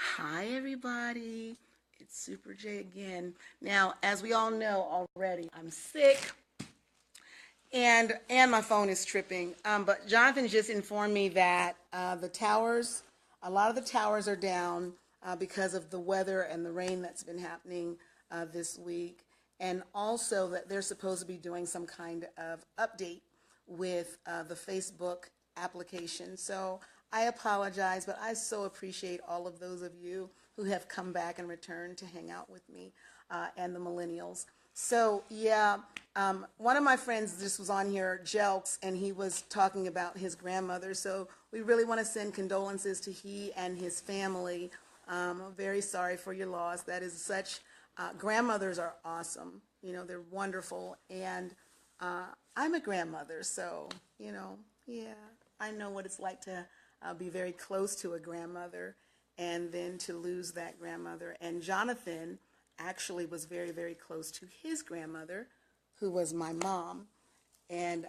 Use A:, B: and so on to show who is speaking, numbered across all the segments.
A: Hi, everybody. It's Super J again. Now, as we all know already, I'm sick and my phone is tripping. But Jonathan just informed me that a lot of the towers are down because of the weather and the rain that's been happening this week, and also that they're supposed to be doing some kind of update with the Facebook application. So I apologize, but I so appreciate all of those of you who have come back and returned to hang out with me and the millennials. So yeah, one of my friends just was on here, Jelks, and he was talking about his grandmother. So we really want to send condolences to he and his family. I'm very sorry for your loss. That is such, grandmothers are awesome. You know, they're wonderful. And I'm a grandmother, so, yeah, I know what it's like to be very close to a grandmother and then to lose that grandmother. And Jonathan actually was very, very close to his grandmother, who was my mom. And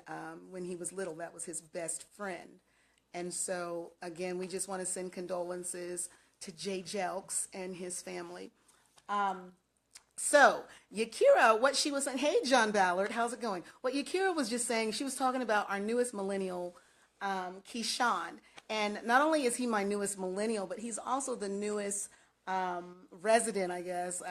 A: when he was little, that was his best friend. And so, again, we just want to send condolences to Jay Jelks and his family. So, Yakira, what she was saying, hey, John Ballard, how's it going? What Yakira was just saying, she was talking about our newest millennial, Keyshawn. And not only is he my newest millennial, but he's also the newest resident, I guess.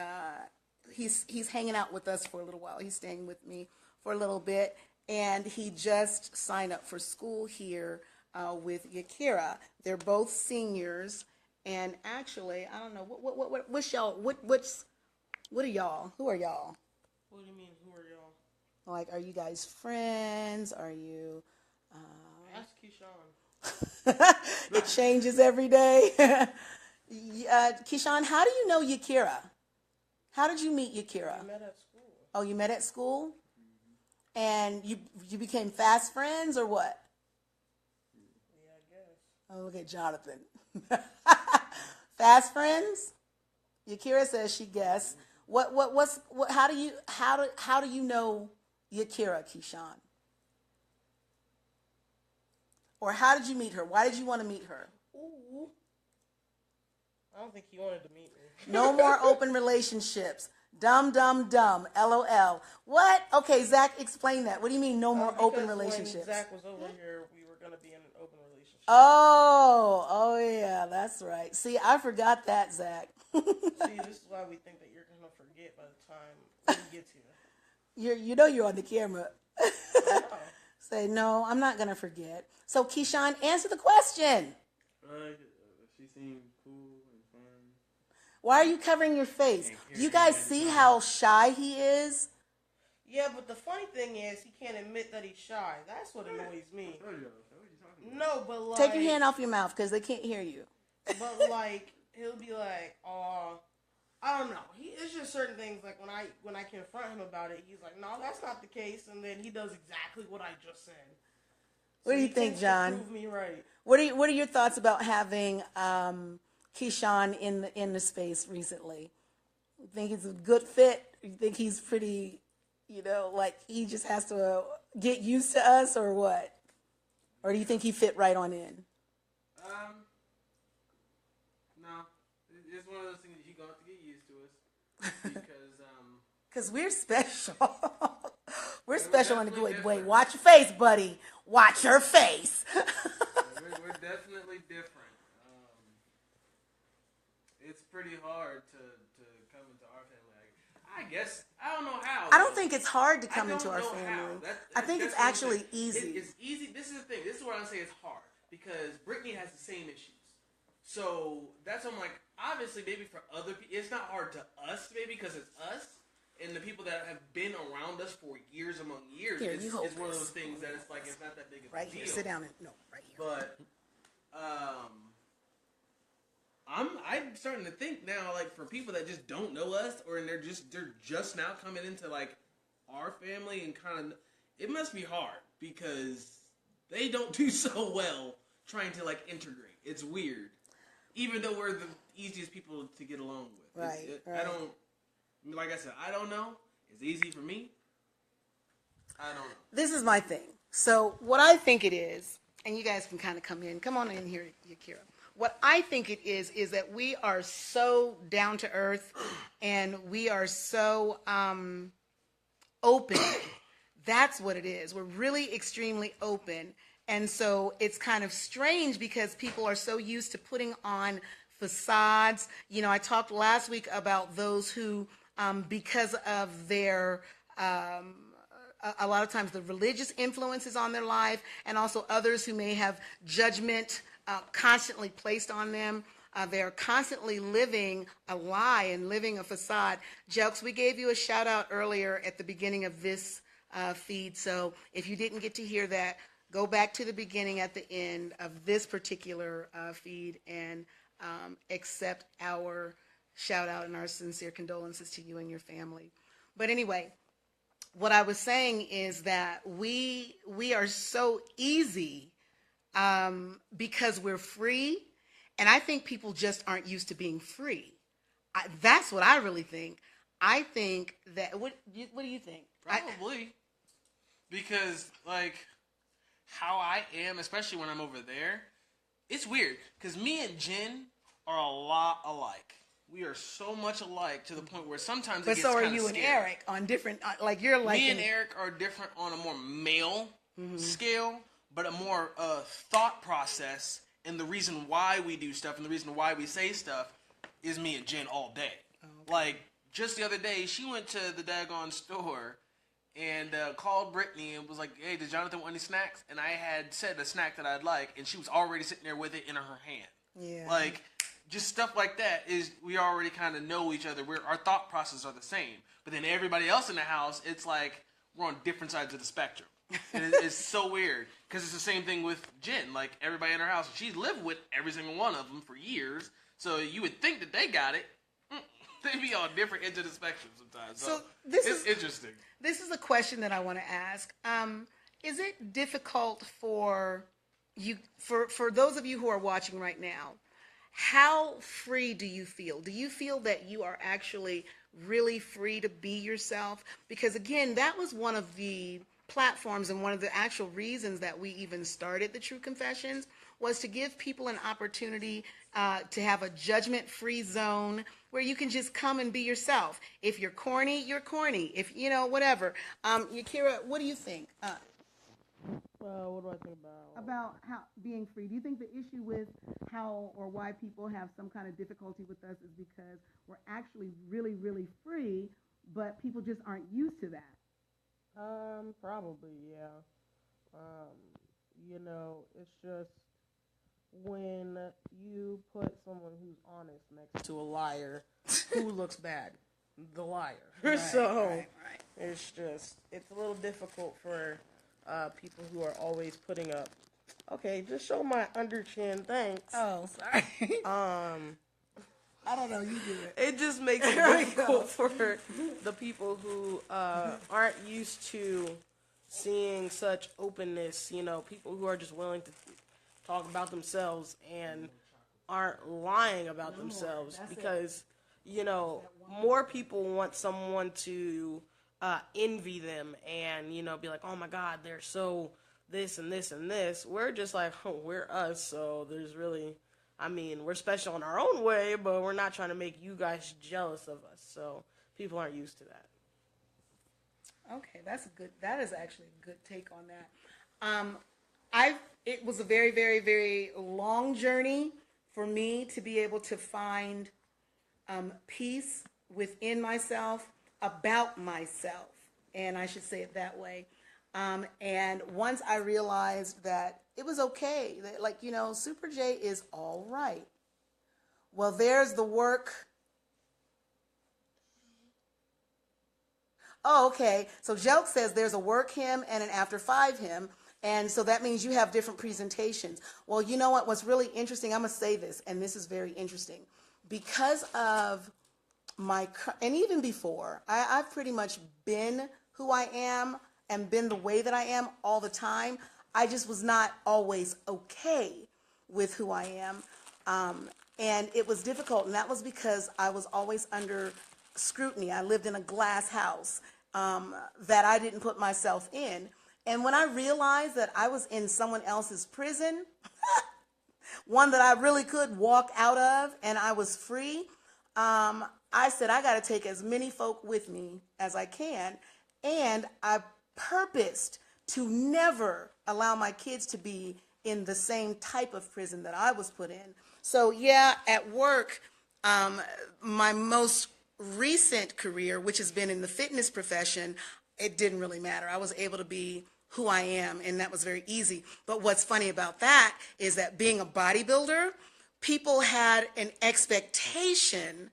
A: He's hanging out with us for a little while. He's staying with me for a little bit. And he just signed up for school here with Yakira. They're both seniors. And actually, I don't know, what's y'all, what are y'all? Who are y'all?
B: What do you mean, who are y'all?
A: Like, are you guys friends? Are you...
B: Ask Keyshawn.
A: It changes every day. Keyshawn, how do you know Yakira? How did you meet Yakira?
B: We met at school.
A: Oh, you met at school? And you became fast friends or what?
B: Yeah, I guess.
A: Oh, look at Jonathan. Fast friends? Yakira says she guessed. How do you know Yakira, Keyshawn? Or how did you meet her? Why did you want to meet her?
B: Ooh. I don't think he wanted to meet me.
A: No more open relationships. Dumb, dumb, dumb. LOL. What? Okay, Zach, explain that. What do you mean no more open relationships?
B: When Zach was over here, we were going to be in an open relationship.
A: Oh yeah, that's right. See, I forgot that, Zach.
B: See, this is why we think that you're going to forget by the time we get here.
A: You know you're on the camera.
B: Oh.
A: Say, no, I'm not going to forget. So, Keyshawn, answer the question.
C: She seemed cool and fun.
A: Why are you covering your face? Do you guys see how shy he is?
B: Yeah, but the funny thing is, he can't admit that he's shy. That's what annoys me.
C: What are you talking about?
B: No, but like...
A: Take your hand off your mouth because they can't hear you.
B: But like, he'll be like, I don't know. It's just certain things, like when I confront him about it, he's like, no, that's not the case, and then he does exactly what I just said.
A: What do you think, John?
B: Prove me right.
A: What are your thoughts about having Keyshawn in the space recently? You think it's a good fit? You think he's pretty, like he just has to get used to us, or what? Or do you think he fit right on in?
C: No. It's one of those things that you're going to have to get used to us.
A: Because we're special. We're special in a good way. Watch your face, buddy. Watch your face.
C: we're definitely different. It's pretty hard to come into our family. I guess, I don't know how.
A: I don't think it's hard to come into our family. I think it's actually easy.
C: It's easy. This is the thing. This is what I say it's hard. Because Brittany has the same issues. So that's what I'm like, obviously, maybe for other people, it's not hard to us, maybe, because it's us. And the people that have been around us for years among years,
A: Here,
C: it's one of those things that it's like, it's not that big of a deal.
A: Right here, sit down. Right here.
C: But, I'm starting to think now, like, for people that just don't know us, or they're just now coming into, like, our family and kind of, it must be hard, because they don't do so well trying to, like, integrate. It's weird. Even though we're the easiest people to get along with.
A: Right.
C: I don't, like I said, I don't know. It's easy for me. I don't know.
A: This is my thing. So what I think it is, and you guys can kind of come on in here, Yakira. What I think it is that we are so down to earth, and we are so open. That's what it is. We're really extremely open. And so it's kind of strange because people are so used to putting on facades. You know, I talked last week about those who, because of their, a lot of times the religious influences on their life, and also others who may have judgment constantly placed on them. They're constantly living a lie and living a facade. Jelks, we gave you a shout out earlier at the beginning of this feed. So if you didn't get to hear that, go back to the beginning at the end of this particular feed and accept our shout out and our sincere condolences to you and your family. But anyway, what I was saying is that we are so easy because we're free, and I think people just aren't used to being free. That's what I really think. I think that what do you think?
C: Probably. Because, like, how I am, especially when I'm over there, it's weird. Because me and Jen are a lot alike. We are so much alike to the point where sometimes it gets kind of scary. But so are you and
A: Eric on different, like you're like...
C: Me and Eric are different on a more male scale, but a more thought process, and the reason why we do stuff and the reason why we say stuff is me and Jen all day. Okay. Like, just the other day, she went to the daggone store and called Brittany and was like, hey, did Jonathan want any snacks? And I had said a snack that I'd like, and she was already sitting there with it in her hand.
A: Yeah.
C: Like, just stuff like that is, we already kind of know each other. Our thought processes are the same. But then everybody else in the house, it's like we're on different sides of the spectrum. And it's so weird. Because it's the same thing with Jen. Like, everybody in her house, she's lived with every single one of them for years. So you would think that they got it. They be on different ends of the spectrum sometimes. So it's interesting.
A: This is a question that I want to ask. Is it difficult for you, for those of you who are watching right now, how free do you feel? Do you feel that you are actually really free to be yourself? Because again, that was one of the platforms and one of the actual reasons that we even started the True Confessions, was to give people an opportunity to have a judgment-free zone where you can just come and be yourself. If you're corny, you're corny. If, you know, whatever. Yakira, what do you think?
B: What do I think about?
A: About how being free. Do you think the issue with how or why people have some kind of difficulty with us is because we're actually really, really free, but people just aren't used to that?
B: Probably, yeah. You know, it's just when you put someone who's honest next to a liar, who looks bad? The liar.
A: Right,
B: So
A: right.
B: it's a little difficult for people who are always putting up, okay, just show my under chin, thanks.
A: Oh, sorry. I don't know, you do it.
B: It just makes it difficult for the people who aren't used to seeing such openness, you know, people who are just willing to talk about themselves and aren't lying about themselves, because, you know, more people want someone to envy them and, you know, be like, oh my God, they're so this and this and this. We're just like, oh, we're us, so there's really, I mean, we're special in our own way, but we're not trying to make you guys jealous of us, so people aren't used to that.
A: Okay, that is actually a good take on that. It was a very, very, very long journey for me to be able to find peace within myself, about myself, and I should say it that way. And once I realized that it was okay, that, like, you know, Super J is all right. Well, there's the work. Oh, okay. So Jelk says there's a work hymn and an after 5 hymn. And so that means you have different presentations. Well, you know what? What's really interesting, I'm going to say this, and this is very interesting. Because of and even before, I've pretty much been who I am and been the way that I am all the time. I just was not always okay with who I am. And it was difficult, and that was because I was always under scrutiny. I lived in a glass house that I didn't put myself in. And when I realized that I was in someone else's prison, one that I really could walk out of and I was free, I said, I got to take as many folk with me as I can. And I purposed to never allow my kids to be in the same type of prison that I was put in. So, yeah, at work, my most recent career, which has been in the fitness profession, it didn't really matter. I was able to be who I am, and that was very easy. But what's funny about that is that being a bodybuilder, people had an expectation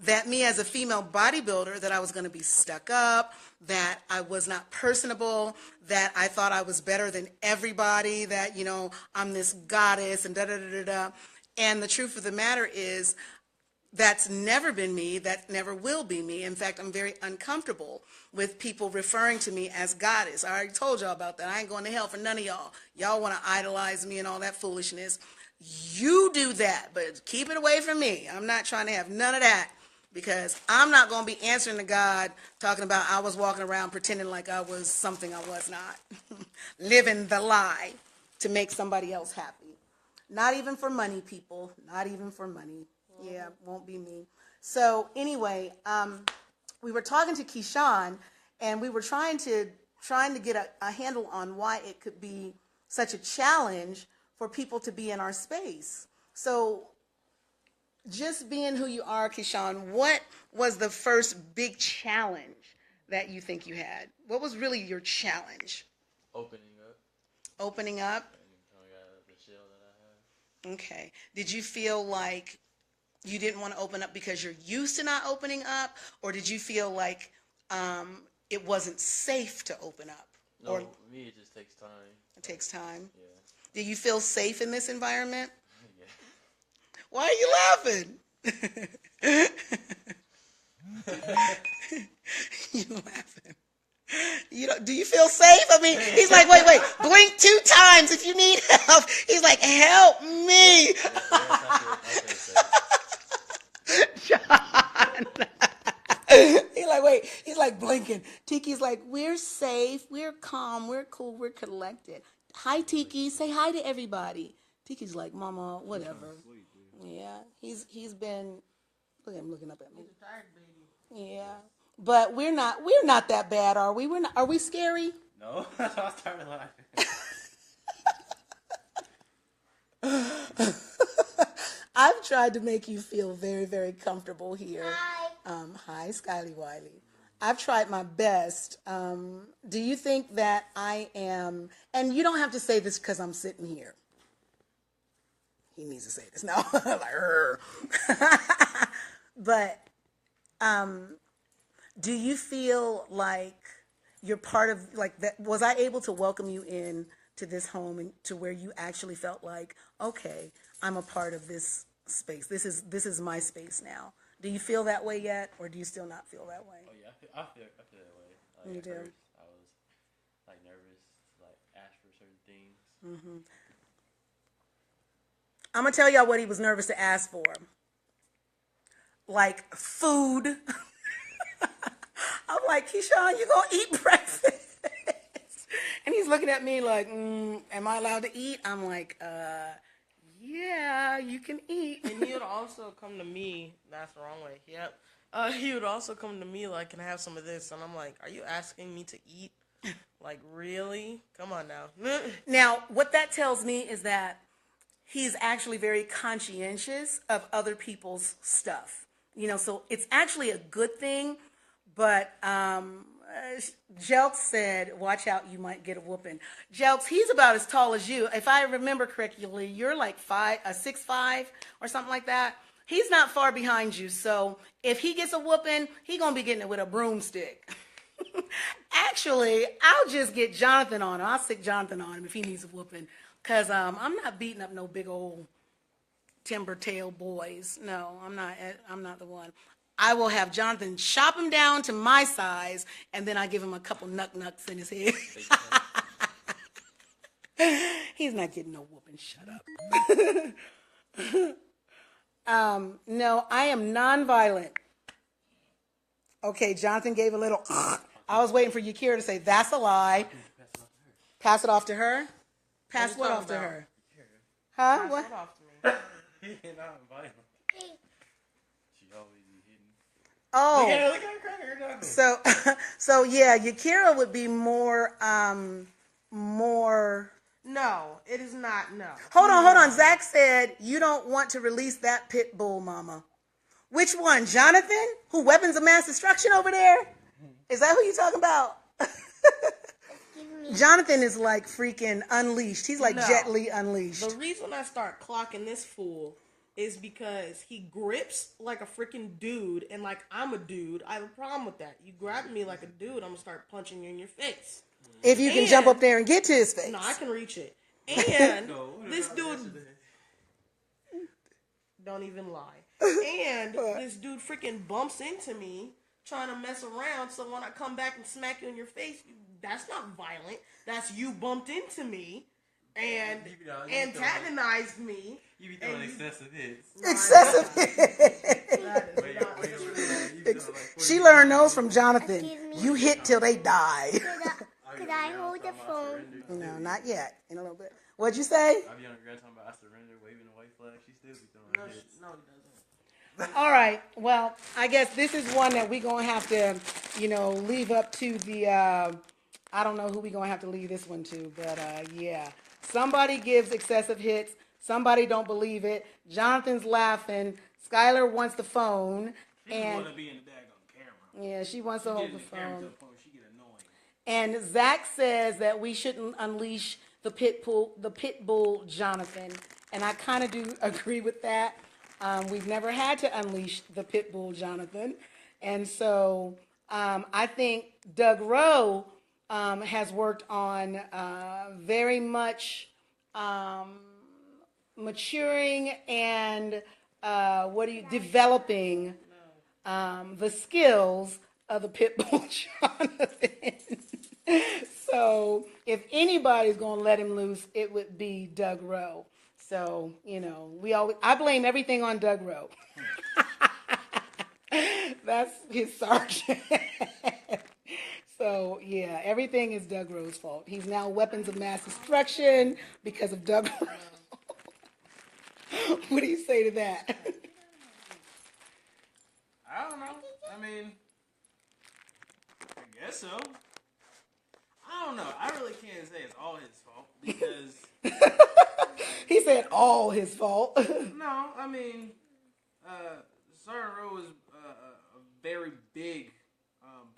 A: that me as a female bodybuilder, that I was going to be stuck up, that I was not personable, that I thought I was better than everybody, that, you know, I'm this goddess and da-da-da-da-da. And the truth of the matter is, that's never been me. That never will be me. In fact, I'm very uncomfortable with people referring to me as goddess. I already told y'all about that. I ain't going to hell for none of y'all. Y'all want to idolize me and all that foolishness. You do that, but keep it away from me. I'm not trying to have none of that, because I'm not going to be answering to God talking about I was walking around pretending like I was something I was not. Living the lie to make somebody else happy. Not even for money, people. Not even for money. Yeah, won't be me. So anyway, we were talking to Keyshawn, and we were trying to get a handle on why it could be such a challenge for people to be in our space. So just being who you are, Keyshawn, what was the first big challenge that you think you had? What was really your challenge?
D: Opening up.
A: Opening up?
D: And coming out of the shell that I have.
A: Okay. Did you feel like you didn't want to open up because you're used to not opening up, or did you feel like it wasn't safe to open up?
D: No,
A: or
D: for me it just takes time.
A: it takes time?
D: Yeah.
A: Do you feel safe in this environment?
D: Yeah.
A: Why are you laughing? You laughing? You know, do you feel safe? I mean, he's like, wait, blink 2 times if you need help. He's like, help me.
D: Yes, I feel safe.
A: John. He's like blinking. Tiki's like, we're safe, we're calm, we're cool, we're collected. Hi, Tiki, say hi to everybody. Tiki's like, Mama, whatever. Yeah, he's been, look at him looking up at me.
B: He's a tired baby.
A: Yeah, but we're not that bad, are we? Are we scary?
D: No, that's why I started laughing.
A: I've tried to make you feel very, very comfortable here. Hi, Skyly Wiley. I've tried my best. Do you think that I am, and you don't have to say this because I'm sitting here. He needs to say this now. But do you feel like you're part of, like, that? Was I able to welcome you in to this home and to where you actually felt like, okay, I'm a part of this space. This is my space now. Do you feel that way yet, or do you still not feel that way?
D: Oh yeah, I feel that way. Like,
A: You
D: at
A: do?
D: first, I was like nervous to like ask for certain things.
A: I'm gonna tell y'all what he was nervous to ask for. Like food. I'm like, Keyshawn, you gonna eat breakfast? And he's looking at me like, am I allowed to eat? I'm like, yeah, you can eat.
B: And he would also come to me. That's the wrong way. Yep. He would also come to me like, can I have some of this? And I'm like, are you asking me to eat? Like, really? Come on now.
A: Now, what that tells me is that he's actually very conscientious of other people's stuff. You know, so it's actually a good thing. But Jelks said, watch out, you might get a whooping. Jelks, he's about as tall as you. If I remember correctly, you're like 6'5" or something like that. He's not far behind you. So if he gets a whooping, he's going to be getting it with a broomstick. Actually, I'll just get Jonathan on him. I'll stick Jonathan on him if he needs a whooping. Because I'm not beating up no big old timber tail boys. No, I'm not the one. I will have Jonathan chop him down to my size, and then I give him a couple knucks in his head. He's not getting no whooping. Shut up. No, I am nonviolent. Okay, Jonathan gave a little. I was waiting for Yakira to say, that's a lie. Pass it off to her? Pass
B: What
A: what
B: are you
A: off to
B: talking
A: her? Huh?
B: Pass
A: What?
B: it off to me.
D: You're not violent. She always be hitting.
A: Oh,
D: Look at her cracker. Nothing.
A: so yeah, Yakira would be more.
B: No, it is not. No.
A: Hold on. Zach said you don't want to release that pit bull, Mama. Which one, Jonathan? Who weapons of mass destruction over there? Is that who you talking about? Jonathan is like freaking unleashed. He's like
B: No.
A: Jet Li unleashed.
B: The reason I start clocking this fool is because he grips like a freaking dude, and like I'm a dude. I have a problem with that. You grab me like a dude, I'm gonna start punching you in your face.
A: If you can jump up there and get to his face.
B: No, I can reach it. And
C: No,
B: this
C: not
B: dude,
C: yesterday.
B: don't even lie. And this dude freaking bumps into me trying to mess around. So when I come back and smack you in your face, that's not violent. That's you bumped into me and antagonized me.
D: You be throwing excessive hits.
A: Excessive.
B: That is not true.
A: She learned those from Jonathan. You hit till they die.
E: Could I hold the phone?
A: No, not yet. In a little bit. What'd you say?
D: I be on the ground talking about I surrender, waving the white flag. She still be throwing
B: No,
D: hits.
B: no, he doesn't.
A: All right. Well, I guess this is one that we're going to have to, leave up to the, I don't know who we're going to have to leave this one to, but yeah. Somebody gives excessive hits. Somebody don't believe it. Jonathan's laughing. Skylar wants the phone.
C: She
A: And
C: want to be in the daggone camera.
A: yeah, she wants to hold the
C: Get in the camera to
A: phone.
C: the point where she get annoying.
A: And Zach says that we shouldn't unleash the pit bull Jonathan. And I kind of do agree with that. We've never had to unleash the pit bull Jonathan. And so I think Doug Rowe has worked on very much maturing and developing the skills of the pit bull Jonathan. So if anybody's going to let him loose, it would be Doug Rowe. So, I blame everything on Doug Rowe. That's his sergeant. So, yeah, everything is Doug Rowe's fault. He's now weapons of mass destruction because of Doug Rowe. What do you say to that?
C: I don't know. I mean, I guess so. I don't know. I really can't say it's all his fault because
A: He said all his fault.
C: no, I mean, Sergeant Rowe was a very big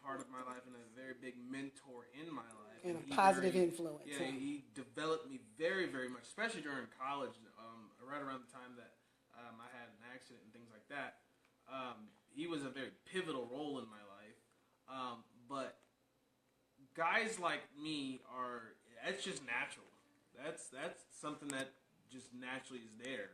C: part of my life and a very big mentor in my life.
A: And a
C: he
A: positive influence.
C: Yeah, he developed me very, very much, especially during college, right around the time that I had an accident and things like that. He was a very pivotal role in my life. But guys like me that's just natural. That's something that just naturally is there,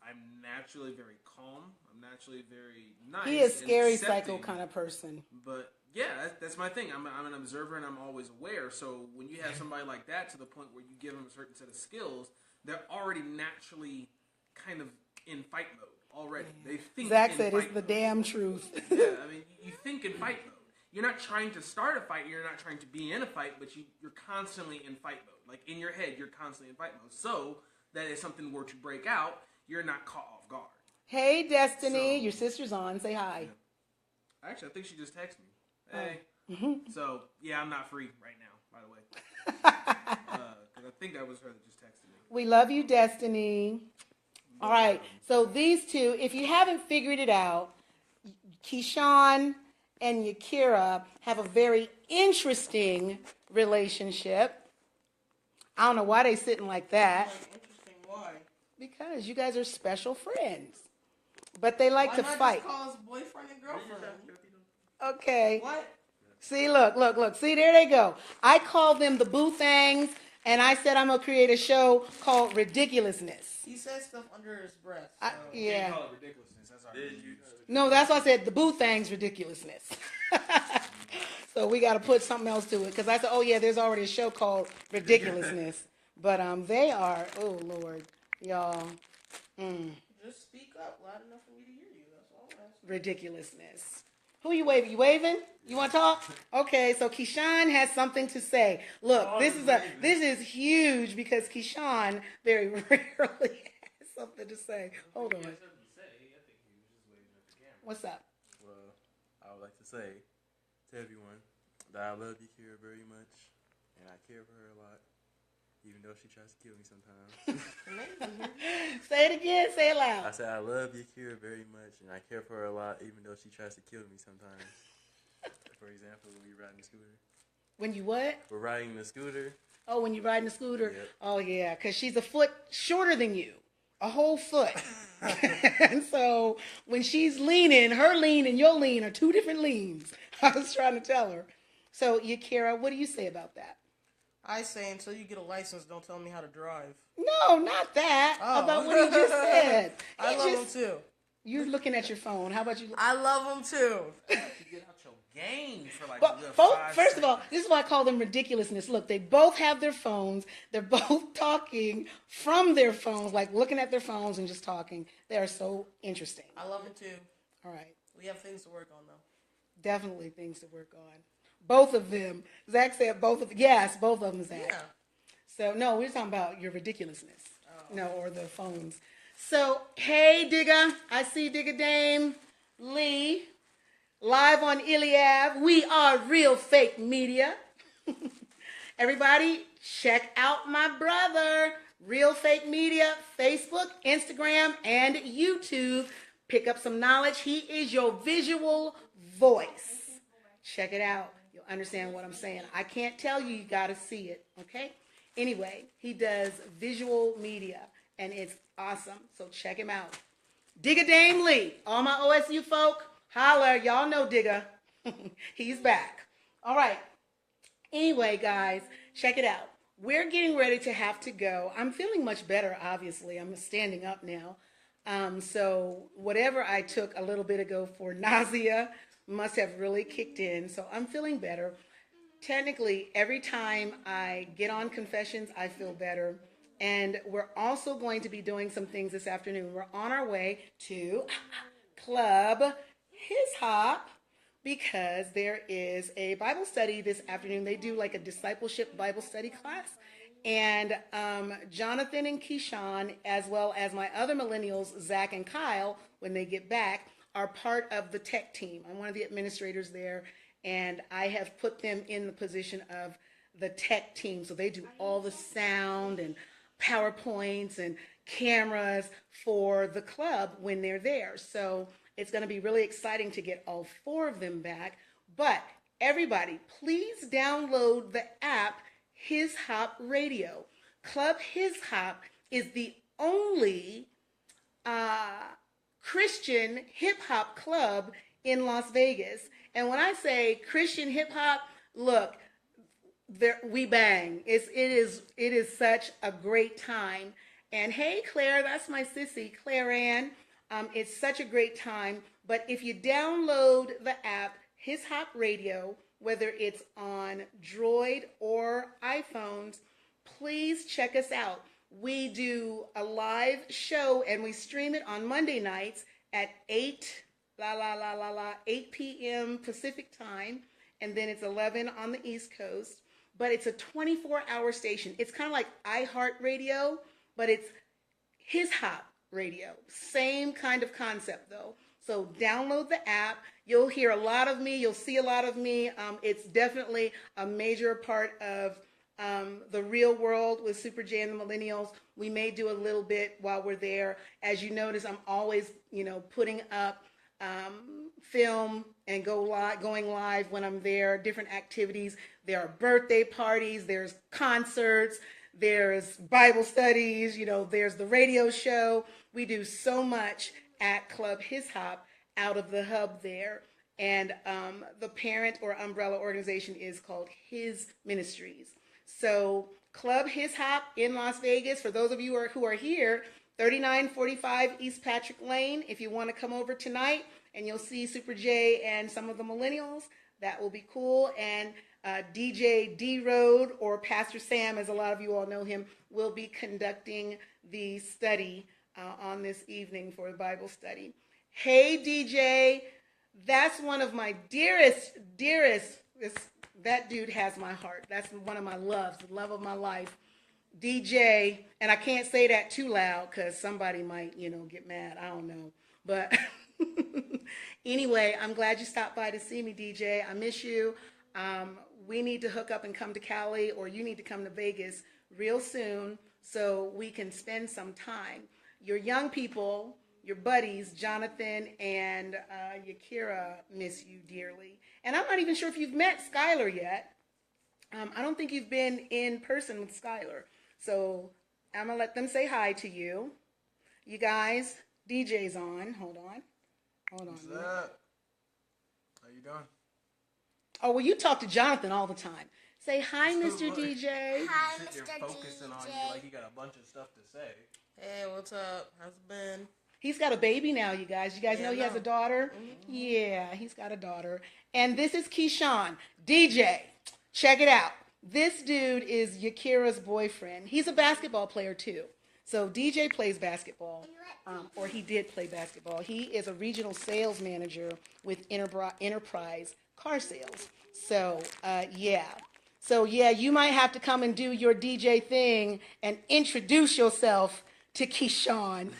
C: I'm naturally very calm. I'm naturally very nice.
A: He is scary
C: accepting.
A: psycho kind of person.
C: But yeah, that's my thing. I'm an observer and I'm always aware. So when you have somebody like that to the point where you give them a certain set of skills, they're already naturally kind of in fight mode already. They think.
A: Zach
C: in
A: said
C: fight
A: it's the
C: mode.
A: damn truth.
C: Yeah, I mean, you think in fight mode. You're not trying to start a fight. You're not trying to be in a fight, but you're constantly in fight mode. Like in your head, you're constantly in fight mode. So that if something were to break out, you're not caught off guard.
A: Hey, Destiny,
C: So-
A: your sister's on. Say hi.
C: Actually, I think she just texted me. Hey. So, yeah, I'm not free right now, by the way. Because I think that was her that just texted me.
A: We love you, Destiny. All right. So these two, if you haven't figured it out, Keyshawn and Yakira have a very interesting relationship. I don't know why they sitting like that.
B: Interesting. Why?
A: Because you guys are special friends. But they like
B: Why
A: to
B: not
A: fight.
B: just call us boyfriend and girlfriend?
A: Okay.
B: What?
A: See, look. See, there they go. I called them the boo things, and I said I'm going to create a show called Ridiculousness.
B: He says stuff under his breath.
A: I-
B: So.
A: yeah.
C: Can't call it ridiculousness. That's our
A: No, that's why I said the boo thing's ridiculousness. So we got to put something else to it. Because I said, oh, yeah, there's already a show called Ridiculousness. But they are, oh, Lord, y'all,
B: Just speak up loud enough for me to hear you. That's all I'm asking.
A: ridiculousness. Who you waving? You waving? You want to talk? Okay, so Keyshawn has something to say. Look, this is huge because Keyshawn very rarely has something to say. Hold on. What's up?
F: Well, I would like to say to everyone that I love Yakira very much, and I care for her a lot, even though she tries to kill me sometimes.
A: Say it again. Say it loud.
F: I said I love Yakira very much, and I care for her a lot, even though she tries to kill me sometimes. For example, when we ride in the scooter.
A: When you what?
F: We're riding the scooter.
A: Oh, when you're riding the scooter?
F: Yep.
A: Oh, yeah, because she's a foot shorter than you. A whole foot. And so when she's leaning, her lean and your lean are two different leans. I was trying to tell her. So, Yakira, what do you say about that?
B: I say until you get a license, don't tell me how to drive.
A: No, not that.
B: Oh.
A: About what he just said.
B: I love him too.
A: You're looking at your phone. How about you?
B: I love him too.
C: You get out your game for like
A: But
C: a good
A: folks,
C: 5
A: first of all,
C: seconds.
A: this is why I call them ridiculousness. Look, they both have their phones. They're both talking from their phones, like looking at their phones and just talking. They are so interesting.
B: I love him too.
A: All right.
B: We have things to work on though.
A: Definitely things to work on. Both of them. Zach said both of them. Yes, both of them, Zach.
B: Yeah.
A: So, no, we're talking about your ridiculousness. No, or the phones. So, hey, Digga. I see Digga Dame Lee. Live on Iliav. We are Real Fake Media. Everybody, check out my brother. Real Fake Media. Facebook, Instagram, and YouTube. Pick up some knowledge. He is your visual voice. Check it out. You'll understand what I'm saying. I can't tell you. You got to see it. Okay? Anyway, he does visual media, and it's awesome. So check him out. Digga Dame Lee. All my OSU folk, holler. Y'all know Digga. He's back. All right. Anyway, guys, check it out. We're getting ready to have to go. I'm feeling much better, obviously. I'm standing up now. So whatever I took a little bit ago for nausea must have really kicked in. So I'm feeling better. Technically, every time I get on Confessions, I feel better. And we're also going to be doing some things this afternoon. We're on our way to Club His Hop because there is a Bible study this afternoon. They do like a discipleship Bible study class. And Jonathan and Keyshawn, as well as my other millennials, Zach and Kyle, when they get back, are part of the tech team. I'm one of the administrators there, and I have put them in the position of the tech team. So they do all the sound and PowerPoints and cameras for the club when they're there. So it's going to be really exciting to get all 4 of them back. But everybody, please download the app His Hop Radio. Club His Hop is the only Christian hip-hop club in Las Vegas. And when I say Christian hip-hop, look, we bang. It is such a great time. And hey, Claire, that's my sissy, Claire Ann. It's such a great time. But if you download the app His Hop Radio, whether it's on Droid or iPhones, please check us out. We do a live show and we stream it on Monday nights at 8 p.m. Pacific time, and then it's 11 on the East Coast. But it's a 24-hour station. It's kind of like iHeartRadio, but it's His Hop Radio. Same kind of concept, though. So download the app. You'll hear a lot of me. You'll see a lot of me. It's definitely a major part of the real world with Super J and the Millennials. We may do a little bit while we're there. As you notice, I'm always, putting up film and going live when I'm there, different activities. There are birthday parties, there's concerts, there's Bible studies, there's the radio show. We do so much at Club His Hop out of the hub there. And the parent or umbrella organization is called His Ministries. So Club His Hop in Las Vegas, for those of you who are here, 3945 East Patrick Lane. If you want to come over tonight and you'll see Super J and some of the Millennials, that will be cool. And DJ D-Road, or Pastor Sam, as a lot of you all know him, will be conducting the study on this evening for the Bible study. Hey, DJ, That's one of my dearest. That dude has my heart. That's one of my loves, the love of my life. DJ, and I can't say that too loud because somebody might, get mad. I don't know. But anyway, I'm glad you stopped by to see me, DJ. I miss you. We need to hook up and come to Cali, or you need to come to Vegas real soon so we can spend some time. Your young people, your buddies, Jonathan and Yakira, miss you dearly. And I'm not even sure if you've met Skylar yet. I don't think you've been in person with Skylar. So I'm going to let them say hi to you. You guys, DJ's on. Hold on.
F: What's up? How you doing?
A: Oh, well, you talk to Jonathan all the time. Say hi, Mr. DJ.
E: Hi,
F: You're
E: Mr.
F: focusing on you
E: DJ.
F: like you got a bunch of stuff to say.
B: Hey, what's up? How's it been?
A: He's got a baby now, you guys. You guys
B: Yeah,
A: know
B: I
A: he has
B: know.
A: a daughter? Yeah, he's got a daughter. And this is Keyshawn. DJ, check it out. This dude is Yakira's boyfriend. He's a basketball player, too. So DJ plays basketball, or he did play basketball. He is a regional sales manager with Enterprise Car Sales. So, yeah. So, yeah, you might have to come and do your DJ thing and introduce yourself to Keyshawn.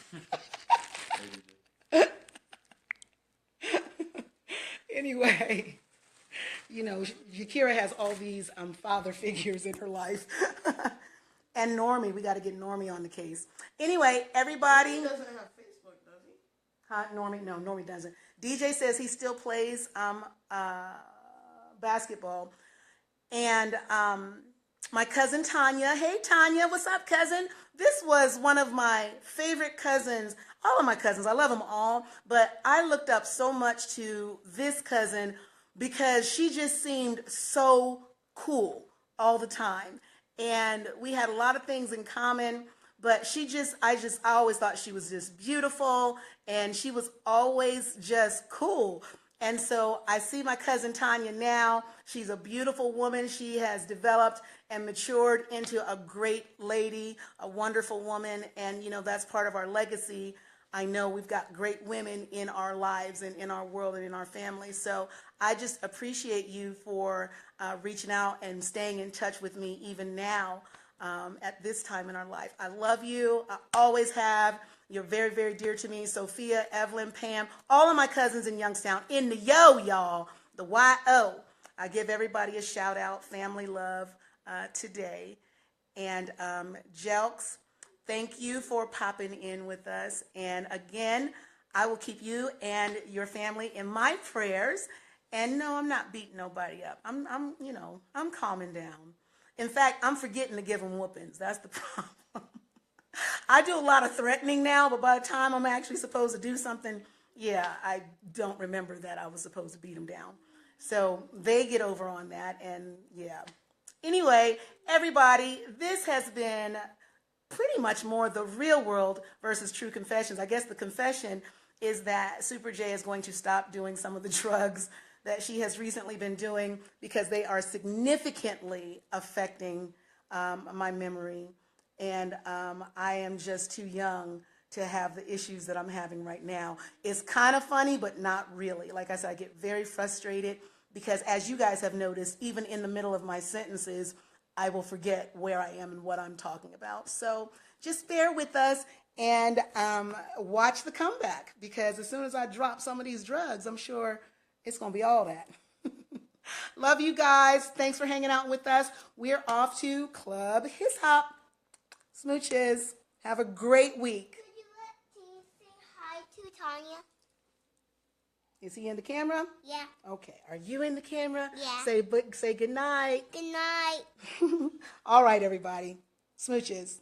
A: Anyway, Yakira has all these father figures in her life. And Normie, we got to get Normie on the case. Anyway, everybody.
B: He doesn't have Facebook, does he?
A: Huh, Normie? No, Normie doesn't. DJ says he still plays basketball. And my cousin Tanya. Hey, Tanya. What's up, cousin? This was one of my favorite cousins. All of my cousins. I love them all. But I looked up so much to this cousin because she just seemed so cool all the time. And we had a lot of things in common. But I always thought she was just beautiful. And she was always just cool. And so I see my cousin Tanya now. She's a beautiful woman. She has developed and matured into a great lady, a wonderful woman. And, that's part of our legacy. I know we've got great women in our lives and in our world and in our family. So I just appreciate you for reaching out and staying in touch with me even now at this time in our life. I love you. I always have. You're very, very dear to me. Sophia, Evelyn, Pam, all of my cousins in Youngstown, in the y'all, the Y-O. I give everybody a shout out, family love today. And Jelks, thank you for popping in with us. And again, I will keep you and your family in my prayers. And no, I'm not beating nobody up. I'm calming down. In fact, I'm forgetting to give them whoopings. That's the problem. I do a lot of threatening now, but by the time I'm actually supposed to do something, I don't remember that I was supposed to beat them down. So they get over on that, and Anyway, everybody, this has been pretty much more the real world versus true confessions. I guess the confession is that Super J is going to stop doing some of the drugs that she has recently been doing because they are significantly affecting my memory. And I am just too young to have the issues that I'm having right now. It's kind of funny, but not really. Like I said, I get very frustrated because, as you guys have noticed, even in the middle of my sentences, I will forget where I am and what I'm talking about. So just bear with us and watch the comeback, because as soon as I drop some of these drugs, I'm sure it's going to be all that. Love you guys. Thanks for hanging out with us. We're off to Club His Hop. Smooches. Have a great week.
E: Could you let T say hi to Tanya?
A: Is he in the camera?
E: Yeah.
A: Okay. Are you in the camera?
E: Yeah.
A: Say good night.
E: Good night.
A: All right, everybody. Smooches.